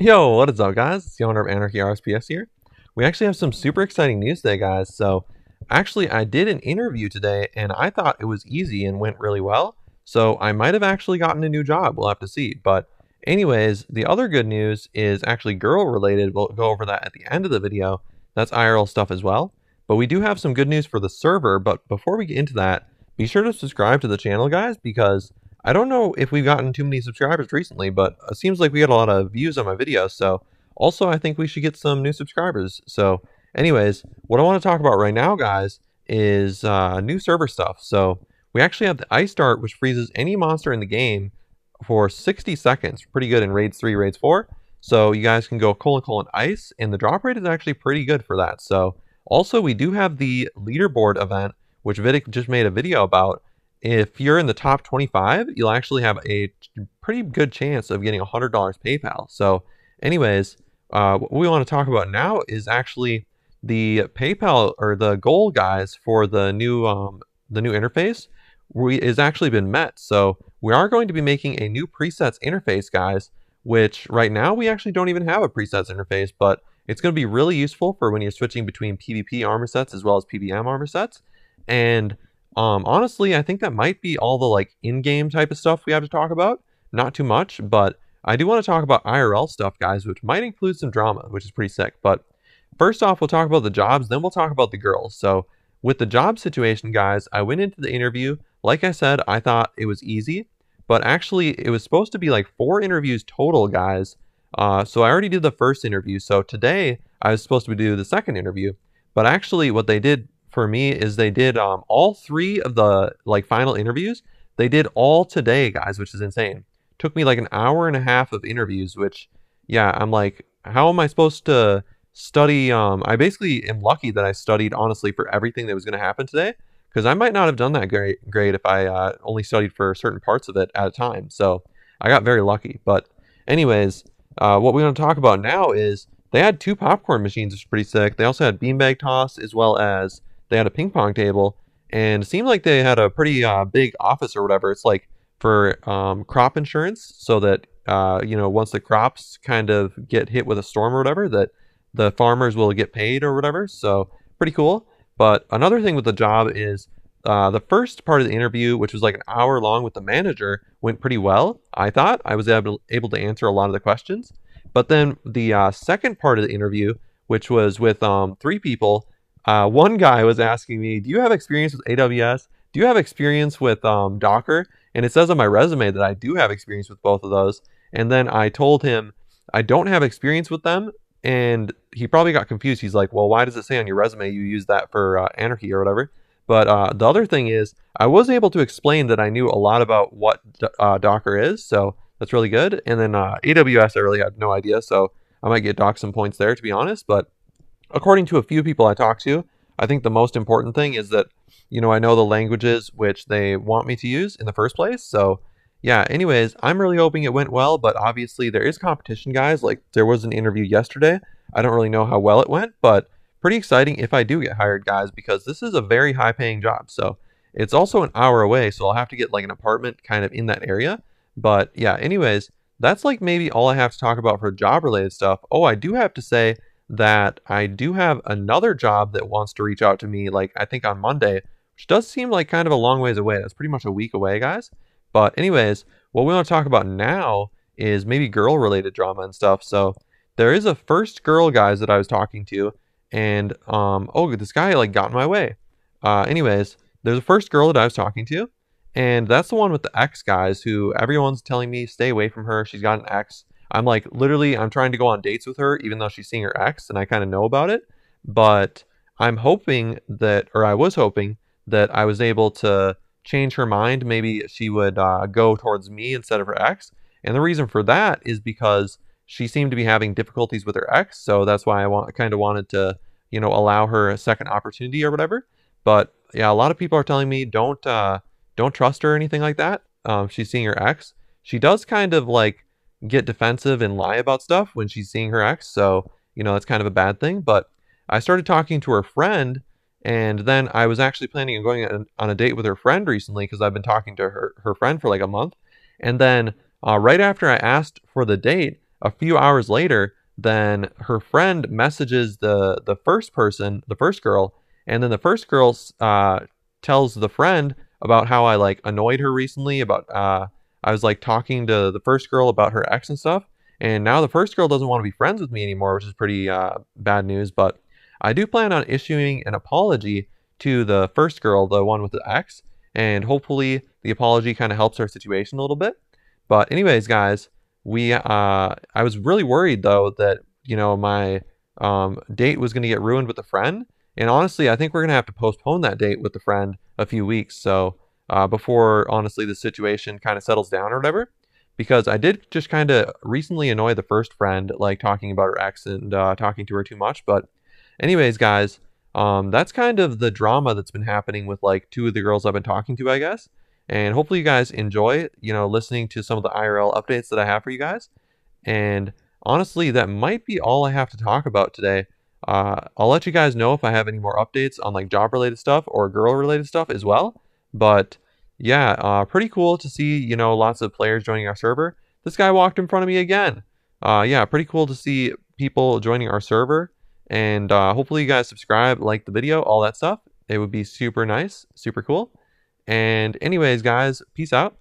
Yo, what is up, guys? It's the owner of Anarchy RSPS here. We actually have some super exciting news today, guys. So, actually, I did an interview today, and I thought it was easy and went really well. So, I might have actually gotten a new job. We'll have to see. But, anyways, the other good news is actually girl related. We'll go over that at the end of the video. That's IRL stuff as well. But we do have some good news for the server. But before we get into that, be sure to subscribe to the channel, guys, because I don't know if we've gotten too many subscribers recently, but it seems like we got a lot of views on my videos. So also, I think we should get some new subscribers. So anyways, what I want to talk about right now, guys, is new server stuff. So we actually have the Ice Dart, which freezes any monster in the game for 60 seconds. Pretty good in Raids 3, Raids 4. So you guys can go : ice, and the drop rate is actually pretty good for that. So also, we do have the leaderboard event, which Vidic just made a video about. If you're in the top 25, you'll actually have a pretty good chance of getting $100 PayPal. So anyways, what we want to talk about now is actually the PayPal or the goal, guys, for the new interface is actually been met. So we are going to be making a new presets interface, guys, which right now we actually don't even have a presets interface, but it's going to be really useful for when you're switching between PvP armor sets as well as PvM armor sets. And honestly, I think that might be all the like in-game type of stuff we have to talk about. Not too much, but I do want to talk about IRL stuff, guys, which might include some drama, which is pretty sick. But first off, we'll talk about the jobs, then we'll talk about the girls. So with the job situation, guys, I went into the interview. Like I said, I thought it was easy, but actually it was supposed to be like 4 interviews total, guys. So I already did the first interview. So today I was supposed to do the second interview, but actually what they did for me is they did all 3 of the like final interviews. They did all today, guys, which is insane. Took me like an hour and a half of interviews, which, yeah, I'm like, how am I supposed to study? I basically am lucky that I studied, honestly, for everything that was going to happen today, because I might not have done that great if I only studied for certain parts of it at a time. So I got very lucky. But anyways, what we want to talk about now is they had 2 popcorn machines, which is pretty sick. They also had beanbag toss, as well as they had a ping pong table, and it seemed like they had a pretty big office or whatever. It's like for crop insurance, so that once the crops kind of get hit with a storm or whatever, that the farmers will get paid or whatever. So pretty cool. But another thing with the job is the first part of the interview, which was like an hour long with the manager, went pretty well. I thought I was able to answer a lot of the questions. But then the second part of the interview, which was with 3 people. One guy was asking me, do you have experience with AWS? Do you have experience with Docker? And it says on my resume that I do have experience with both of those. And then I told him I don't have experience with them. And he probably got confused. He's like, well, why does it say on your resume you use that for Anarchy or whatever? But the other thing is, I was able to explain that I knew a lot about what Docker is. So that's really good. And then AWS, I really had no idea. So I might get docked some points there, to be honest. But according to a few people I talked to, I think the most important thing is that, I know the languages which they want me to use in the first place. So yeah, anyways, I'm really hoping it went well, but obviously there is competition, guys. Like, there was an interview yesterday. I don't really know how well it went, but pretty exciting if I do get hired, guys, because this is a very high paying job. So it's also an hour away, so I'll have to get like an apartment kind of in that area. But yeah, anyways, that's like maybe all I have to talk about for job related stuff. Oh, I do have to say that I do have another job that wants to reach out to me, like I think on Monday, which does seem like kind of a long ways away. That's pretty much a week away, guys. But anyways, what we want to talk about now is maybe girl related drama and stuff. So there is a first girl, guys, that I was talking to, and oh, this guy like got in my way. Anyways, there's a first girl that I was talking to, and that's the one with the ex, guys, who everyone's telling me stay away from her. She's got an ex. I'm like, literally, I'm trying to go on dates with her, even though she's seeing her ex, and I kind of know about it. But I'm hoping that, or I was hoping that I was able to change her mind. Maybe she would go towards me instead of her ex. And the reason for that is because she seemed to be having difficulties with her ex. So that's why I kind of wanted to, allow her a second opportunity or whatever. But yeah, a lot of people are telling me don't trust her or anything like that. She's seeing her ex. She does kind of like get defensive and lie about stuff when she's seeing her ex. So, that's kind of a bad thing. But I started talking to her friend, and then I was actually planning on going on a date with her friend recently, because I've been talking to her friend for like a month. And then right after I asked for the date, a few hours later, then her friend messages the first person, the first girl, and then the first girl tells the friend about how I like annoyed her recently, about I was like talking to the first girl about her ex and stuff, and now the first girl doesn't want to be friends with me anymore, which is pretty bad news. But I do plan on issuing an apology to the first girl, the one with the ex, and hopefully the apology kind of helps our situation a little bit. But anyways, guys, we I was really worried though that my date was going to get ruined with a friend, and honestly, I think we're going to have to postpone that date with the friend a few weeks. So before honestly the situation kind of settles down or whatever, because I did just kind of recently annoy the first friend, like talking about her ex and talking to her too much. But anyways, guys, that's kind of the drama that's been happening with like two of the girls I've been talking to, I guess. And hopefully you guys enjoy, listening to some of the IRL updates that I have for you guys. And honestly, that might be all I have to talk about today. I'll let you guys know if I have any more updates on like job related stuff or girl related stuff as well. But yeah, pretty cool to see, lots of players joining our server. This guy walked in front of me again. Yeah, pretty cool to see people joining our server. And hopefully you guys subscribe, like the video, all that stuff. It would be super nice, super cool. And anyways, guys, peace out.